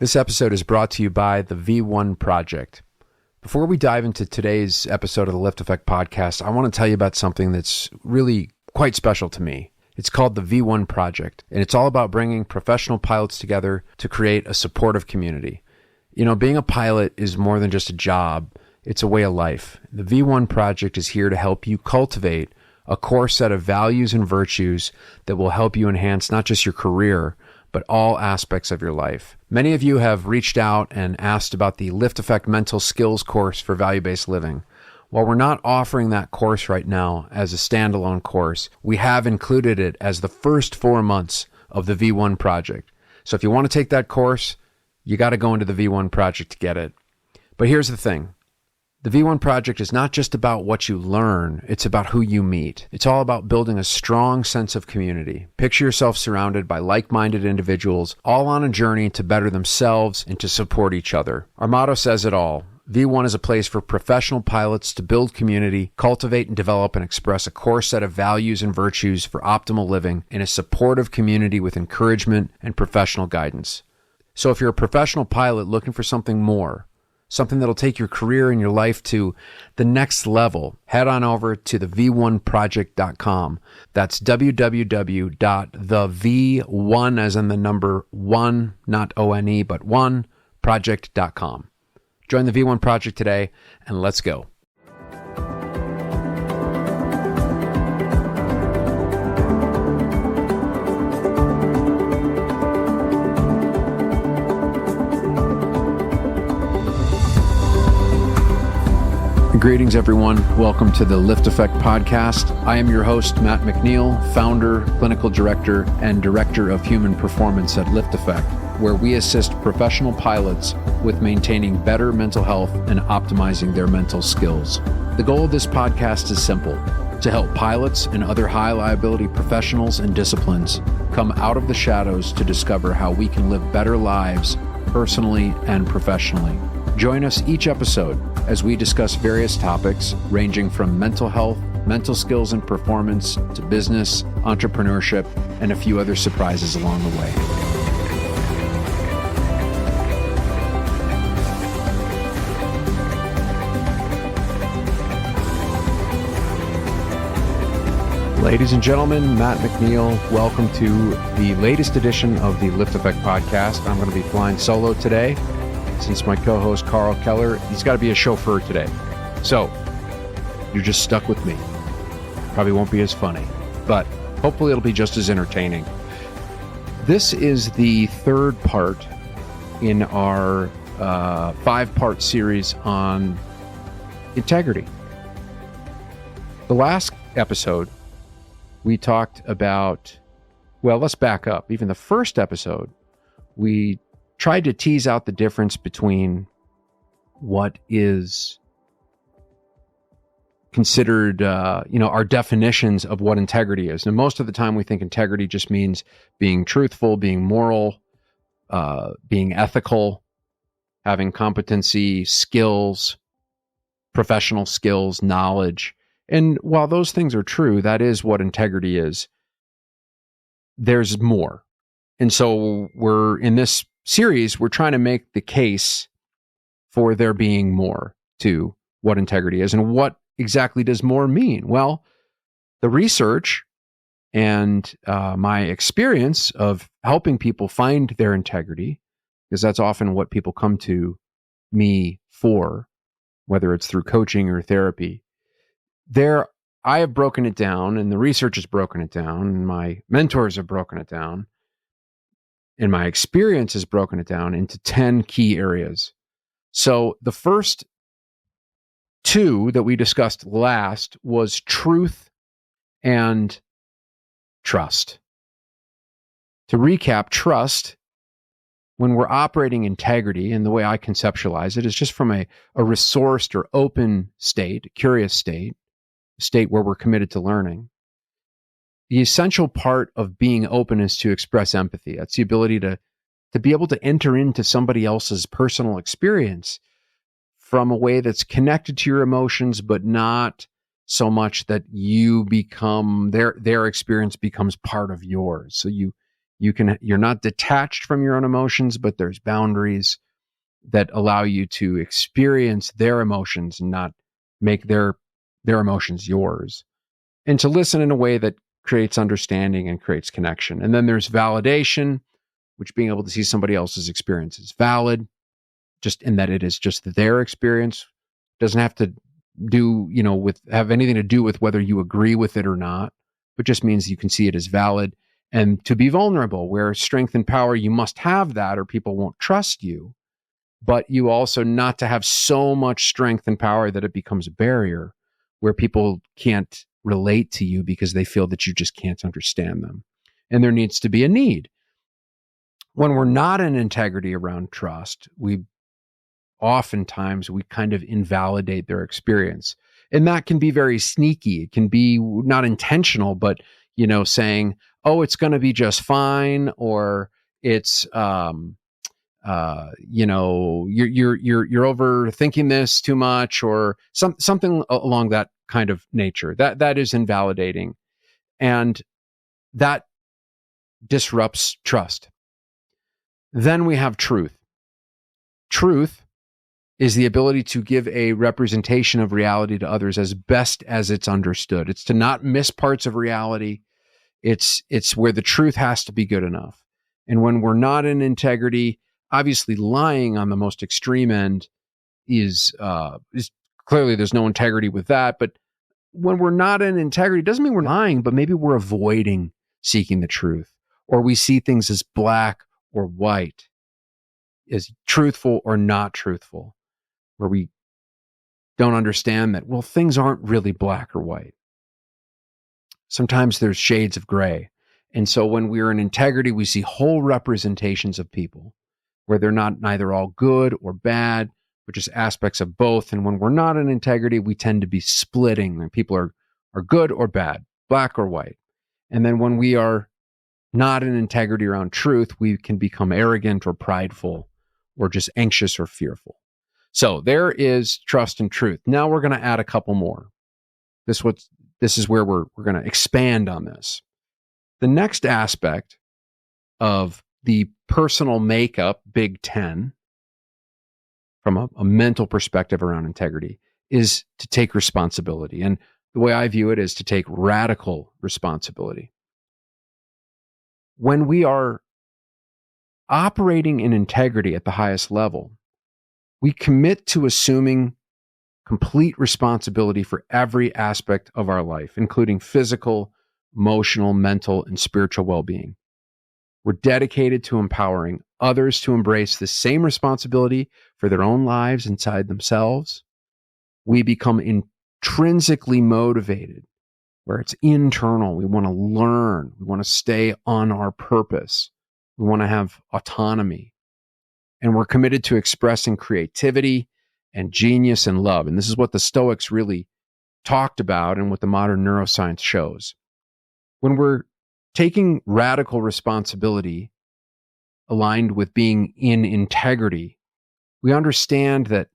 This episode is brought to you by the V1 Project. Before we dive into today's episode of the LiftAffect podcast, I want to tell you about something that's really quite special to me. It's called the V1 Project, and it's all about bringing professional pilots together to create a supportive community. You know, being a pilot is more than just a job. It's a way of life. The V1 Project is here to help you cultivate a core set of values and virtues that will help you enhance not just your career, but all aspects of your life. Many of you have reached out and asked about the LiftAffect Mental Skills course for value-based living. While we're not offering that course right now as a standalone course, we have included it as the first 4 months of the V1 Project. So if you want to take that course, you got to go into the V1 Project to get it. But here's the thing. The V1 Project is not just about what you learn, it's about who you meet. It's all about building a strong sense of community. Picture yourself surrounded by like-minded individuals, all on a journey to better themselves and to support each other. Our motto says it all. V1 is a place for professional pilots to build community, cultivate and develop and express a core set of values and virtues for optimal living in a supportive community with encouragement and professional guidance. So if you're a professional pilot looking for something more, something that'll take your career and your life to the next level, head on over to thev1project.com. That's www.thev1, as in the number 1, not O-N-E, but 1, project.com. Join the V1 Project today, and let's go. Greetings, everyone. Welcome to the LiftAffect podcast. I am your host, Matt McNeil, founder, clinical director, and director of human performance at LiftAffect, where we assist professional pilots with maintaining better mental health and optimizing their mental skills. The goal of this podcast is simple: to help pilots and other high-liability professionals and disciplines come out of the shadows to discover how we can live better lives personally and professionally. Join us each episode as we discuss various topics ranging from mental health, mental skills and performance, to business, entrepreneurship, and a few other surprises along the way. Ladies and gentlemen, Matt McNeil, welcome to the latest edition of the LiftAffect podcast. I'm going to be flying solo today, since my co-host Carl Keller, he's got to be a chauffeur today. So you're just stuck with me. Probably won't be as funny, but hopefully it'll be just as entertaining. This is the third part in our 5-part series on integrity. The last episode, we talked about, well, let's back up. Even the first episode, we tried to tease out the difference between what is considered, our definitions of what integrity is. And most of the time we think integrity just means being truthful, being moral, being ethical, having competency, skills, professional skills, knowledge. And while those things are true, that is what integrity is. There's more. And so we're in this series, we're trying to make the case for there being more to what integrity is. And what exactly does more mean? Well, the research and my experience of helping people find their integrity, because that's often what people come to me for, whether it's through coaching or therapy. I have broken it down, and the research has broken it down, and my mentors have broken it down, and my experience has broken it down into 10 key areas. So the first 2 that we discussed last was truth and trust. To recap, trust, when we're operating integrity, and the way I conceptualize it is just from a resourced or open state, a curious state, a state where we're committed to learning. The essential part of being open is to express empathy. That's the ability to be able to enter into somebody else's personal experience from a way that's connected to your emotions, but not so much that you become their experience becomes part of yours. So you You're not detached from your own emotions, but there's boundaries that allow you to experience their emotions and not make their emotions yours, and to listen in a way that creates understanding and creates connection. And then there's validation, which being able to see somebody else's experience is valid, just in that it is just their experience. Doesn't have to have anything to do with whether you agree with it or not, but just means you can see it as valid. And to be vulnerable, where strength and power, you must have that or people won't trust you. But you also not to have so much strength and power that it becomes a barrier where people can't relate to you because they feel that you just can't understand them. And there needs to be a need. When we're not in integrity around trust, oftentimes we kind of invalidate their experience. And that can be very sneaky. It can be not intentional, but, saying, oh, it's going to be just fine, or it's, you're overthinking this too much, or something along that kind of nature. That is invalidating. And that disrupts trust. Then we have truth. Truth is the ability to give a representation of reality to others as best as it's understood. It's to not miss parts of reality. It's where the truth has to be good enough. And when we're not in integrity, obviously lying on the most extreme end is clearly there's no integrity with that. But when we're not in integrity, doesn't mean we're lying, but maybe we're avoiding seeking the truth, or we see things as black or white, as truthful or not truthful, where we don't understand that, well, things aren't really black or white. Sometimes there's shades of gray. And so when we're in integrity, we see whole representations of people where they're neither all good or bad, but just aspects of both. And when we're not in integrity, we tend to be splitting, and people are good or bad, black or white. And then when we are not in integrity around truth, we can become arrogant or prideful or just anxious or fearful. So there is trust and truth. Now we're going to add a couple more. This is where we're going to expand on this. The next aspect of the personal makeup, Big 10, from a mental perspective around integrity, is to take responsibility. And the way I view it is to take radical responsibility. When we are operating in integrity at the highest level, we commit to assuming complete responsibility for every aspect of our life, including physical, emotional, mental, and spiritual well-being. We're dedicated to empowering others to embrace the same responsibility for their own lives inside themselves. We become intrinsically motivated, where it's internal. We want to learn. We want to stay on our purpose. We want to have autonomy. And we're committed to expressing creativity and genius and love. And this is what the Stoics really talked about and what the modern neuroscience shows. When we're taking radical responsibility aligned with being in integrity, we understand that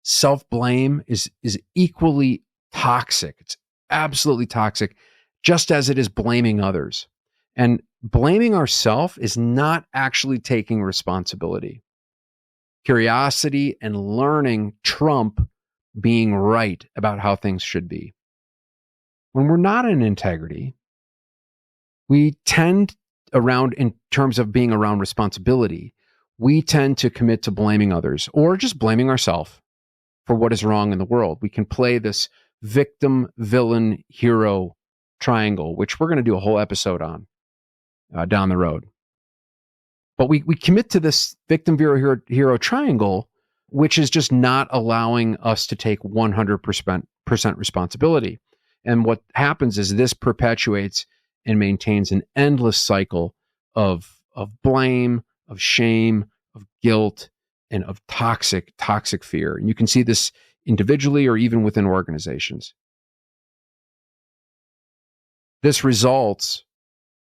self-blame is equally toxic. It's absolutely toxic, just as it is blaming others. And blaming ourselves is not actually taking responsibility. Curiosity and learning trump being right about how things should be. When we're not in integrity, we tend in terms of being around responsibility, we tend to commit to blaming others or just blaming ourselves for what is wrong in the world. We can play this victim, villain, hero triangle, which we're going to do a whole episode on down the road. But we commit to this victim, hero triangle, which is just not allowing us to take 100% responsibility. And what happens is this perpetuates and maintains an endless cycle of blame, of shame, of guilt, and of toxic fear. And you can see this individually or even within organizations. This results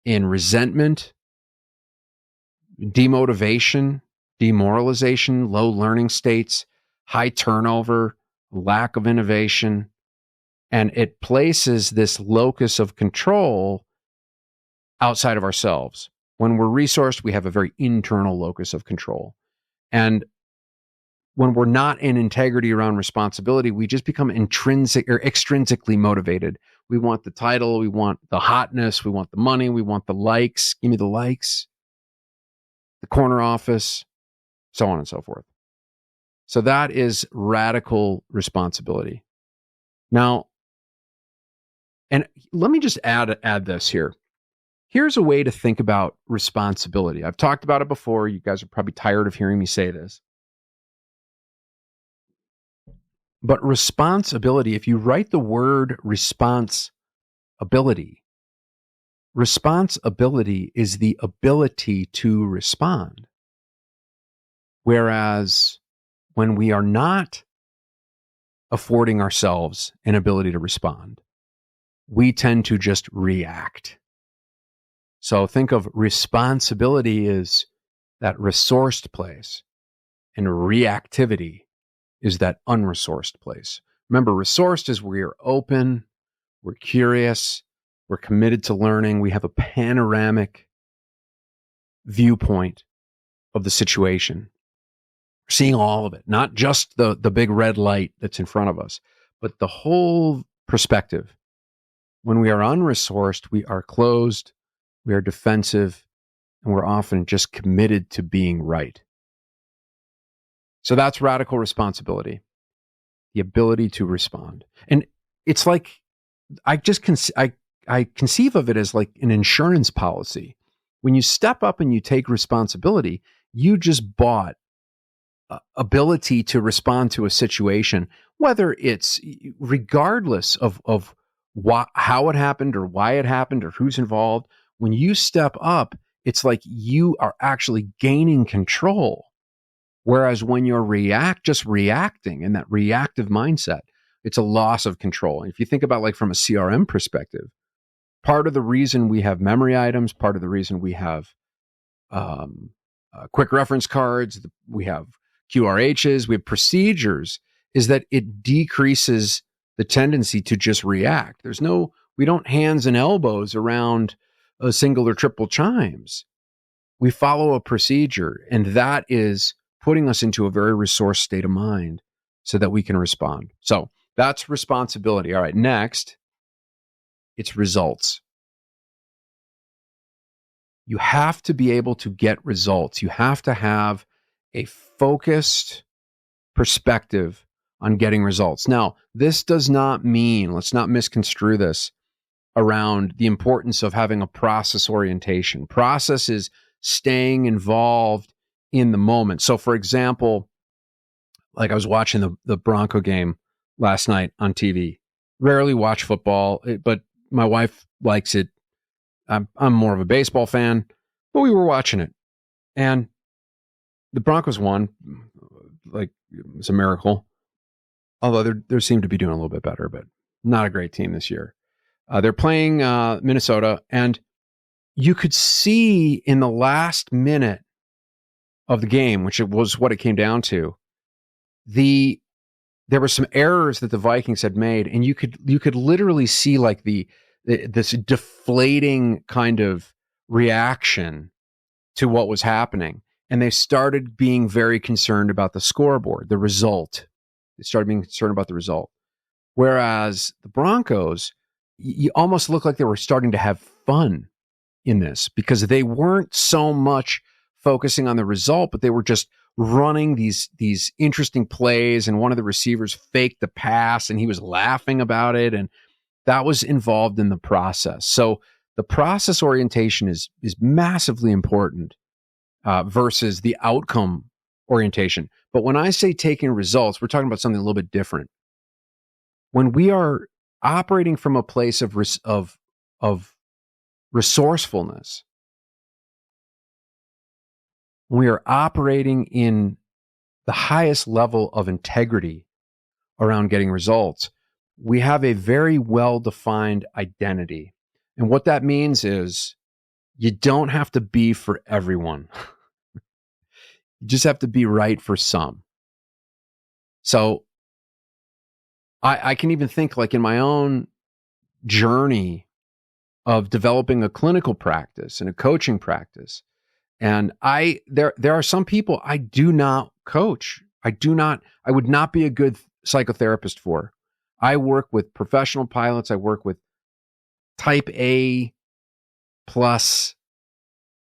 in resentment, demotivation, demoralization, low learning states, high turnover, lack of innovation, and it places this locus of control outside of ourselves. When we're resourced, we have a very internal locus of control. And when we're not in integrity around responsibility, we just become intrinsic or extrinsically motivated. We want the title, we want the hotness, we want the money, we want the likes. Give me the likes, the corner office, so on and so forth. So that is radical responsibility. Now, and let me just add this here. Here's a way to think about responsibility. I've talked about it before. You guys are probably tired of hearing me say this. But responsibility, if you write the word responsibility is the ability to respond. Whereas when we are not affording ourselves an ability to respond, we tend to just react. So think of responsibility as that resourced place, and reactivity is that unresourced place. Remember, resourced is where we're open, we're curious, we're committed to learning, we have a panoramic viewpoint of the situation. We're seeing all of it, not just the big red light that's in front of us, but the whole perspective. When we are unresourced, we are closed, we are defensive, and we're often just committed to being right. So that's radical responsibility, the ability to respond. And it's like, I conceive of it as like an insurance policy. When you step up and you take responsibility, you just bought ability to respond to a situation, whether it's regardless of how it happened or why it happened or who's involved. When you step up, it's like you are actually gaining control. Whereas when you're just reacting in that reactive mindset, it's a loss of control. And if you think about like from a CRM perspective, part of the reason we have memory items, part of the reason we have quick reference cards, we have QRHs, we have procedures, is that it decreases the tendency to just react. We don't hands and elbows around a single or triple chimes. We follow a procedure, and that is putting us into a very resourced state of mind so that we can respond. So that's responsibility. All right, next, it's results. You have to be able to get results. You have to have a focused perspective on getting results. Now, this does not mean, let's not misconstrue this, around the importance of having a process orientation. Process is staying involved in the moment. So, for example, like I was watching the Bronco game last night on TV. Rarely watch football, but my wife likes it. I'm more of a baseball fan, but we were watching it. And the Broncos won. Like, it was a miracle. Although they seem to be doing a little bit better, but not a great team this year. They're playing Minnesota, and you could see in the last minute of the game, which it was what it came down to, there were some errors that the Vikings had made, and you could literally see like this deflating kind of reaction to what was happening. And they started being very concerned about the scoreboard, the result. They started being concerned about the result. Whereas the Broncos, you almost looked like they were starting to have fun in this because they weren't so much focusing on the result, but they were just running these interesting plays, and one of the receivers faked the pass and he was laughing about it, and that was involved in the process. So the process orientation is massively important versus the outcome orientation. But when I say taking results, we're talking about something a little bit different. When we are operating from a place of resourcefulness, we are operating in the highest level of integrity around getting results. We have a very well-defined identity. And what that means is you don't have to be for everyone. You just have to be right for some. So I can even think like in my own journey of developing a clinical practice and a coaching practice. And there are some people I do not coach. I would not be a good psychotherapist for. I work with professional pilots. I work with type A plus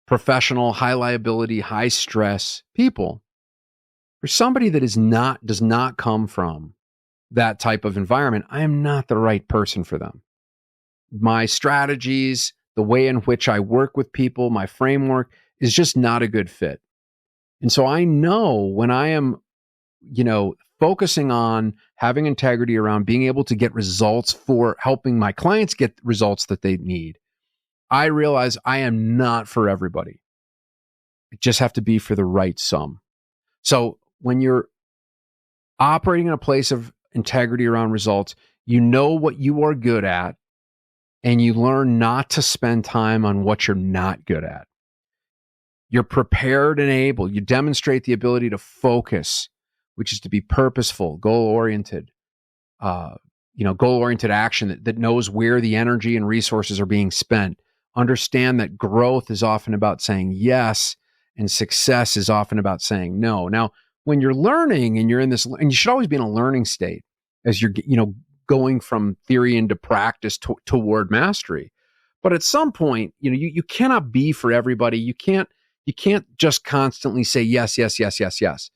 professional, high liability, high stress people. For somebody that does not come from that type of environment, I am not the right person for them. My strategies, the way in which I work with people, my framework is just not a good fit. And so I know when I am, focusing on having integrity around being able to get results for helping my clients get results that they need, I realize I am not for everybody. I just have to be for the right some. So when you're operating in a place of integrity around results, you know what you are good at, and you learn not to spend time on what you're not good at. You're prepared and able. You demonstrate the ability to focus, which is to be purposeful, goal-oriented, goal-oriented action that knows where the energy and resources are being spent. Understand that growth is often about saying yes, and success is often about saying no. Now, when you're learning and you're in this, and you should always be in a learning state as you're, going from theory into practice toward mastery. But at some point, you cannot be for everybody. You can't just constantly say yes, yes, yes, yes, yes.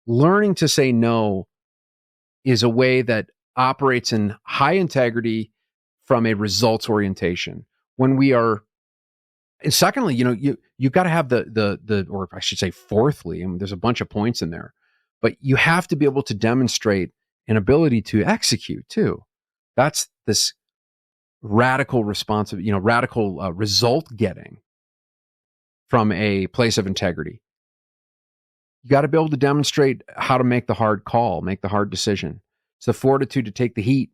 Learning to say no is a way that operates in high integrity from a results orientation. When we are, and secondly, you've got to have the, or I should say, fourthly, I mean, there's a bunch of points in there, but you have to be able to demonstrate an ability to execute too. That's this radical result getting from a place of integrity. You got to be able to demonstrate how to make the hard call, make the hard decision. It's the fortitude to take the heat,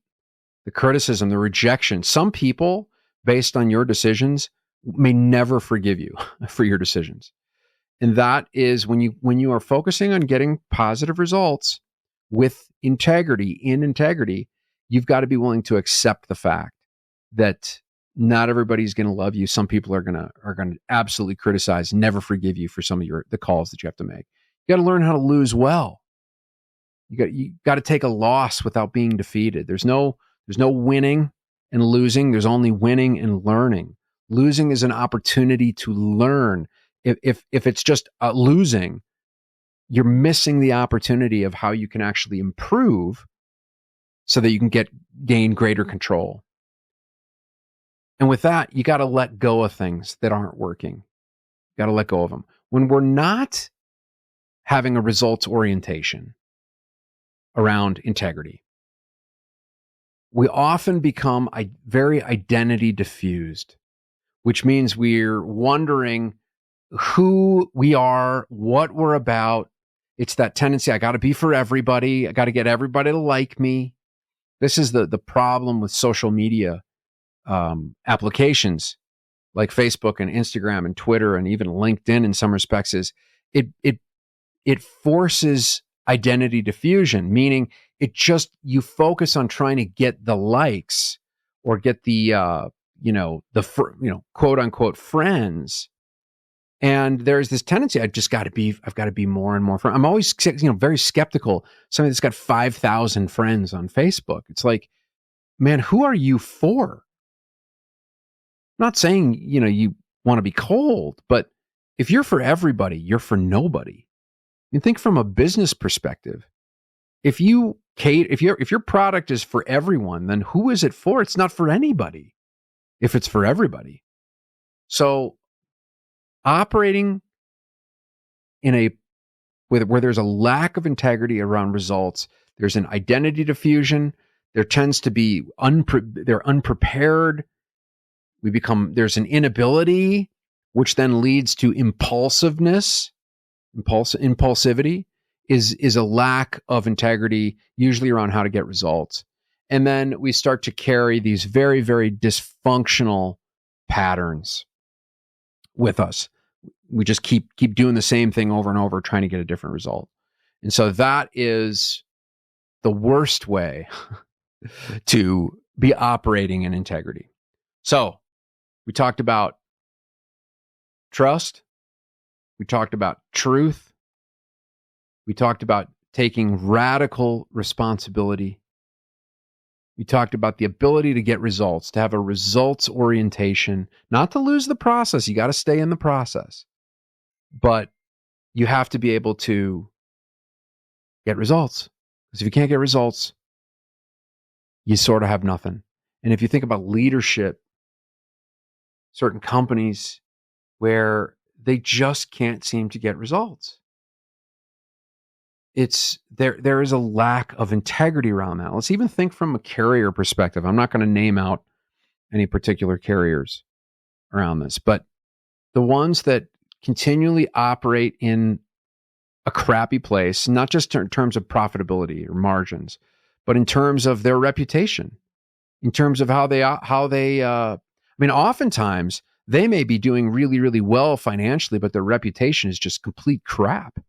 the criticism, the rejection. Some people, based on your decisions, may never forgive you for your decisions. And that is when you are focusing on getting positive results with integrity, you've got to be willing to accept the fact that not everybody's going to love you. Some people are going to absolutely criticize, never forgive you for some of the calls that you have to make. You got to learn how to lose well. You got to take a loss without being defeated. There's no winning and losing. There's only winning and learning. Losing is an opportunity to learn. If it's just losing, you're missing the opportunity of how you can actually improve so that you can gain greater control. And with that, you got to let go of things that aren't working. You got to let go of them. When we're not having a results orientation around integrity, we often become very identity diffused, which means we're wondering who we are, what we're about. It's that tendency, I got to be for everybody. I got to get everybody to like me. This is the problem with social media applications like Facebook and Instagram and Twitter and even LinkedIn in some respects, is it forces identity diffusion, meaning you focus on trying to get the likes or get the quote unquote friends. And there's this tendency, I've got to be more and more friends. I'm always, very skeptical. Somebody that's got 5,000 friends on Facebook. It's like, man, who are you for? I'm not saying, you want to be cold, but if you're for everybody, you're for nobody. You think from a business perspective, if your product is for everyone, then who is it for? It's not for anybody if it's for everybody. So operating where there's a lack of integrity around results, there's an identity diffusion. There tends to be they're unprepared. There's an inability, which then leads to impulsiveness. Impulsivity is a lack of integrity, usually around how to get results. And then we start to carry these very, very dysfunctional patterns with us. We just keep doing the same thing over and over, trying to get a different result. And so that is the worst way to be operating in integrity. So We talked about trust. We talked about truth. We talked about taking radical responsibility. We talked about the ability to get results, to have a results orientation, not to lose the process. You got to stay in the process, but you have to be able to get results. Because if you can't get results, you sort of have nothing. And if you think about leadership, certain companies where they just can't seem to get results, there is a lack of integrity around that. Let's even think from a carrier perspective. I'm not going to name out any particular carriers around this, but the ones that continually operate in a crappy place, not just in terms of profitability or margins, but in terms of their reputation, in terms of how they oftentimes they may be doing really, really well financially, but their reputation is just complete crap.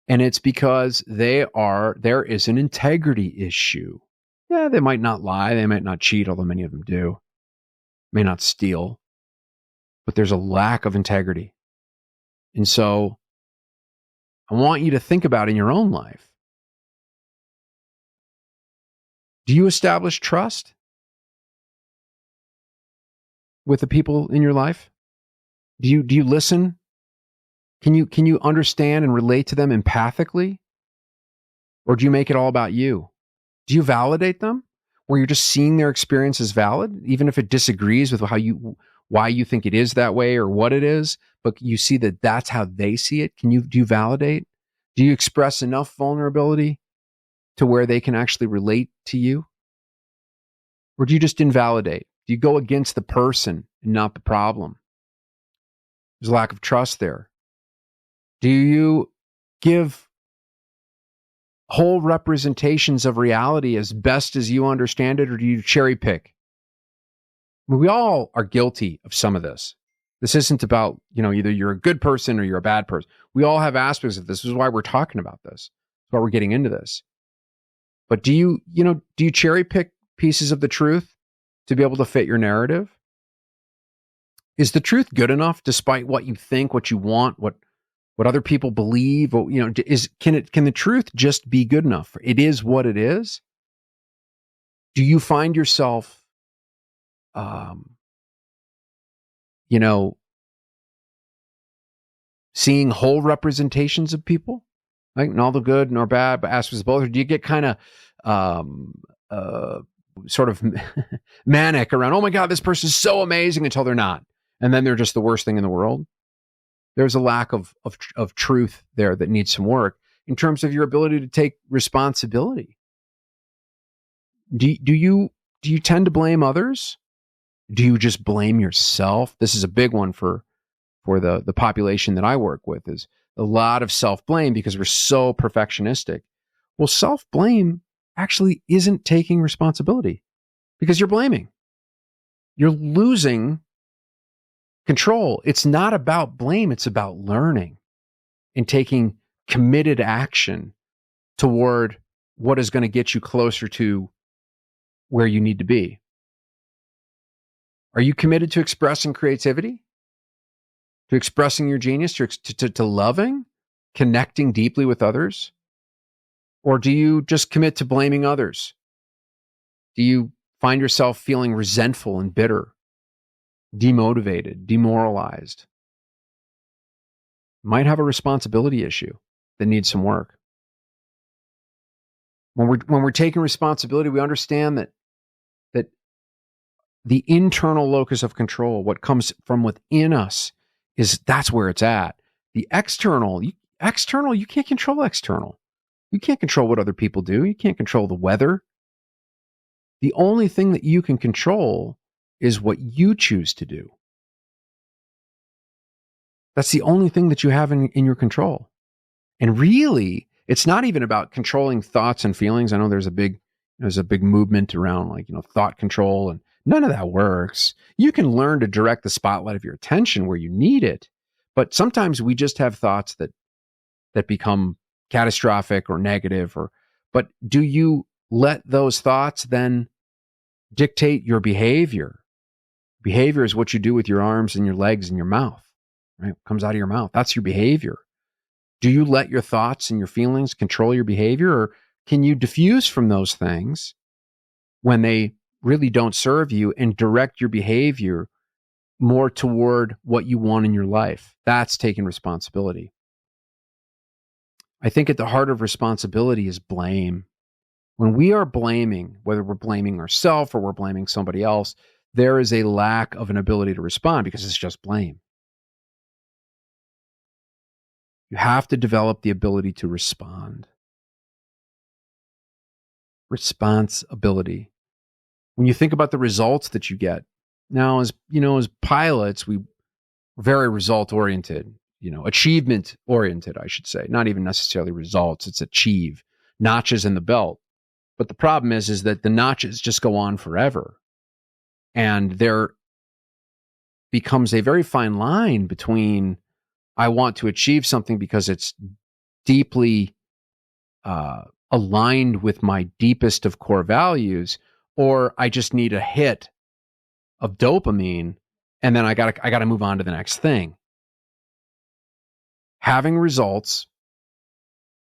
And it's because there is an integrity issue. Yeah, they might not lie. They might not cheat, although many of them do. May not steal. But there's a lack of integrity. And so I want you to think about in your own life. Do you establish trust with the people in your life? Do you listen? Can you understand and relate to them empathically? Or do you make it all about you? Do you validate them? Where you're just seeing their experience as valid, even if it disagrees with why you think it is that way or what it is, but you see that that's how they see it. Do you validate? Do you express enough vulnerability to where they can actually relate to you? Or do you just invalidate? Do you go against the person and not the problem? There's a lack of trust there. Do you give whole representations of reality as best as you understand it, or do you cherry pick? We all are guilty of some of this. This isn't about, either you're a good person or you're a bad person. We all have aspects of this. This is why we're talking about this. That's why we're getting into this. But do you cherry pick pieces of the truth to be able to fit your narrative? Is the truth good enough despite what you think, what you want, what other people believe? Or, can the truth just be good enough? It is what it is. Do you find yourself, seeing whole representations of people, like not the good nor bad, but aspects of both? Or do you get kind of sort of manic around, oh my God, this person is so amazing, until they're not, and then they're just the worst thing in the world? There's a lack of truth there that needs some work in terms of your ability to take responsibility. Do you tend to blame others? Do you just blame yourself? This is a big one for the population that I work with, is a lot of self-blame because we're so perfectionistic. Well, self-blame actually isn't taking responsibility because you're blaming. You're losing control. It's not about blame. It's about learning and taking committed action toward what is going to get you closer to where you need to be. Are you committed to expressing creativity? To expressing your genius? To loving? Connecting deeply with others? Or do you just commit to blaming others? Do you find yourself feeling resentful and bitter, demotivated, demoralized? Might have a responsibility issue that needs some work. When we're taking responsibility, we understand that the internal locus of control, what comes from within us, that's where it's at. The external, you can't control external. You can't control what other people do. You can't control the weather. The only thing that you can control is what you choose to do. That's the only thing that you have in your control. And really, it's not even about controlling thoughts and feelings. I know there's a big movement around thought control, and none of that works. You can learn to direct the spotlight of your attention where you need it, but sometimes we just have thoughts that become catastrophic or negative. But do you let those thoughts then dictate your behavior? Behavior is what you do with your arms and your legs and your mouth, right? It comes out of your mouth. That's your behavior. Do you let your thoughts and your feelings control your behavior, or can you diffuse from those things when they really don't serve you and direct your behavior more toward what you want in your life? That's taking responsibility. I think at the heart of responsibility is blame. When we are blaming, whether we're blaming ourselves or we're blaming somebody else, there is a lack of an ability to respond because it's just blame. You have to develop the ability to respond. Responsibility. When you think about the results that you get, now as pilots, we're very result oriented, achievement oriented, I should say. Not even necessarily results, it's achieve, notches in the belt. But the problem is that the notches just go on forever. And there becomes a very fine line between I want to achieve something because it's deeply aligned with my deepest of core values, or I just need a hit of dopamine, and then I gotta move on to the next thing. Having results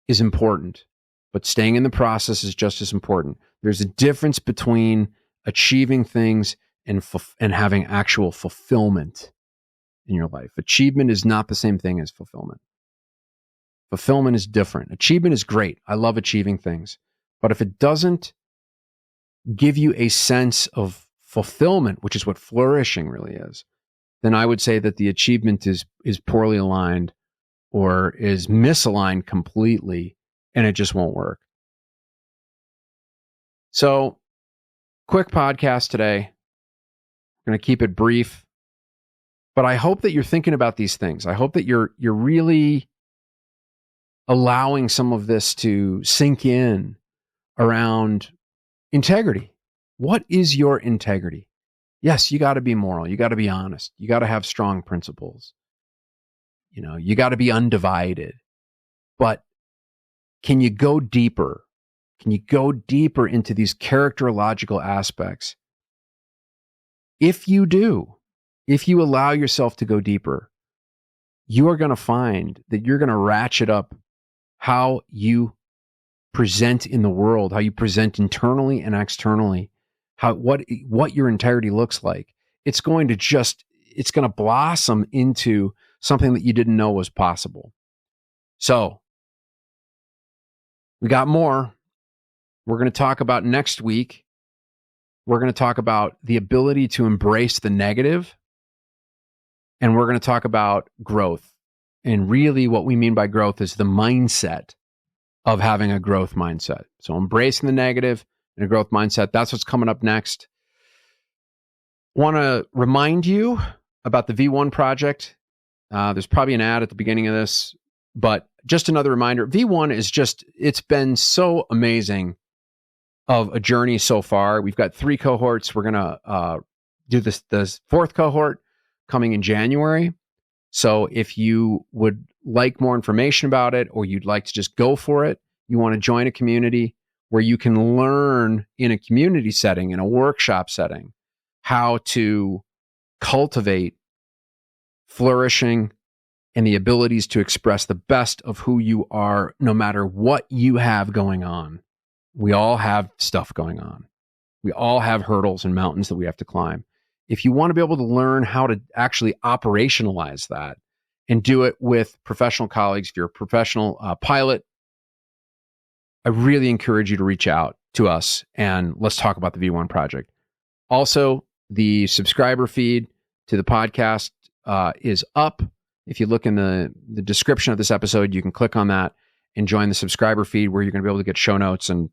is important, but staying in the process is just as important. There's a difference between achieving things and having actual fulfillment in your life. Achievement is not the same thing as fulfillment. Fulfillment is different. Achievement is great. I love achieving things. But if it doesn't give you a sense of fulfillment, which is what flourishing really is, then I would say that the achievement is poorly aligned or is misaligned completely, and it just won't work. So, quick podcast today. I'm going to keep it brief, but I hope that you're thinking about these things. I hope that you're really allowing some of this to sink in around integrity. What is your integrity? Yes, you got to be moral. You got to be honest. You got to have strong principles. You got to be undivided. But can you go deeper? Can you go deeper into these characterological aspects? If you do, if you allow yourself to go deeper, you are going to find that you're going to ratchet up how you present in the world, how you present internally and externally, what your integrity looks like. It's going to blossom into something that you didn't know was possible. So, we got more. We're going to talk about next week. We're going to talk about the ability to embrace the negative. And we're going to talk about growth. And really what we mean by growth is the mindset of having a growth mindset. So embracing the negative and a growth mindset. That's what's coming up next. Want to remind you about the V1 project. There's probably an ad at the beginning of this, but just another reminder. V1 is it's been so amazing of a journey so far. We've got 3 cohorts. We're going to do this 4th cohort coming in January. So if you would like more information about it, or you'd like to just go for it, you want to join a community where you can learn in a community setting, in a workshop setting, how to cultivate flourishing and the abilities to express the best of who you are, no matter what you have going on. We all have stuff going on. We all have hurdles and mountains that we have to climb. If you want to be able to learn how to actually operationalize that and do it with professional colleagues, if you're a professional pilot, I really encourage you to reach out to us and let's talk about the V1 project. Also, the subscriber feed to the podcast is up. If you look in the description of this episode, you can click on that and join the subscriber feed, where you're going to be able to get show notes and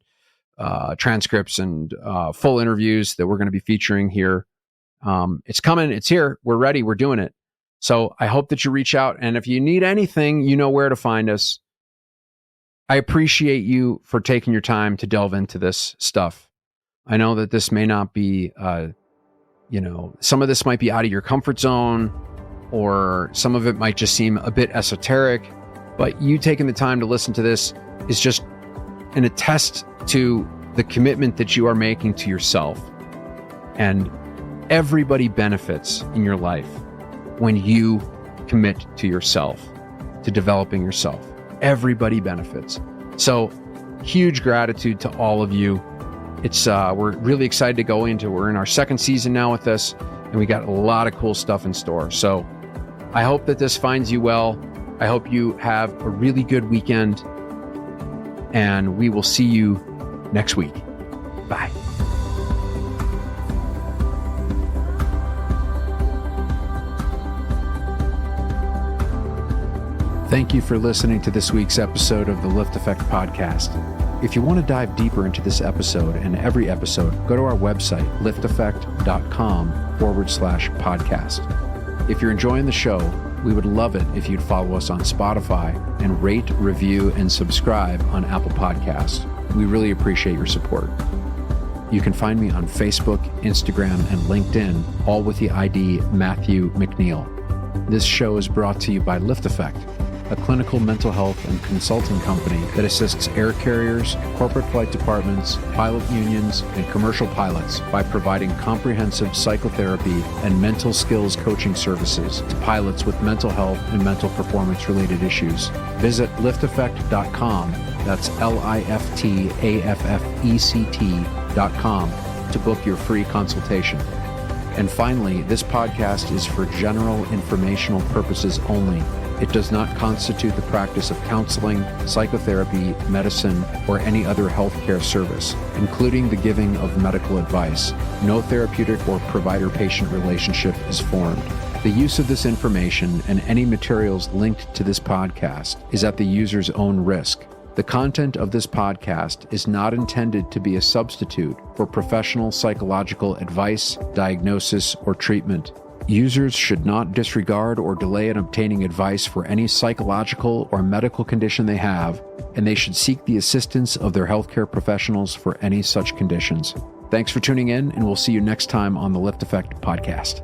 transcripts and full interviews that we're going to be featuring here. It's coming. It's here. We're ready. We're doing it. So I hope that you reach out. And if you need anything, you know where to find us. I appreciate you for taking your time to delve into this stuff. I know that this may not be, some of this might be out of your comfort zone, or some of it might just seem a bit esoteric, but you taking the time to listen to this is just an attest to the commitment that you are making to yourself. And Everybody benefits in your life when you commit to yourself, to developing yourself. Everybody benefits. So huge gratitude to all of you. We're really excited to go into, we're in our second season now with this, and we got a lot of cool stuff in store. So I hope that this finds you well. I hope you have a really good weekend, and we will see you next week. Bye. Thank you for listening to this week's episode of the LiftAffect podcast. If you want to dive deeper into this episode and every episode, go to our website, LiftAffect.com/podcast. If you're enjoying the show, we would love it if you'd follow us on Spotify and rate, review, and subscribe on Apple Podcasts. We really appreciate your support. You can find me on Facebook, Instagram, and LinkedIn, all with the ID Matthew McNeil. This show is brought to you by LiftAffect, a clinical mental health and consulting company that assists air carriers, corporate flight departments, pilot unions, and commercial pilots by providing comprehensive psychotherapy and mental skills coaching services to pilots with mental health and mental performance-related issues. Visit LiftAffect.com, that's LiftAffect.com, to book your free consultation. And finally, this podcast is for general informational purposes only. It does not constitute the practice of counseling, psychotherapy, medicine, or any other healthcare service, including the giving of medical advice. No therapeutic or provider-patient relationship is formed. The use of this information and any materials linked to this podcast is at the user's own risk. The content of this podcast is not intended to be a substitute for professional psychological advice, diagnosis, or treatment. Users should not disregard or delay in obtaining advice for any psychological or medical condition they have, and they should seek the assistance of their healthcare professionals for any such conditions. Thanks for tuning in, and we'll see you next time on the LiftAffect podcast.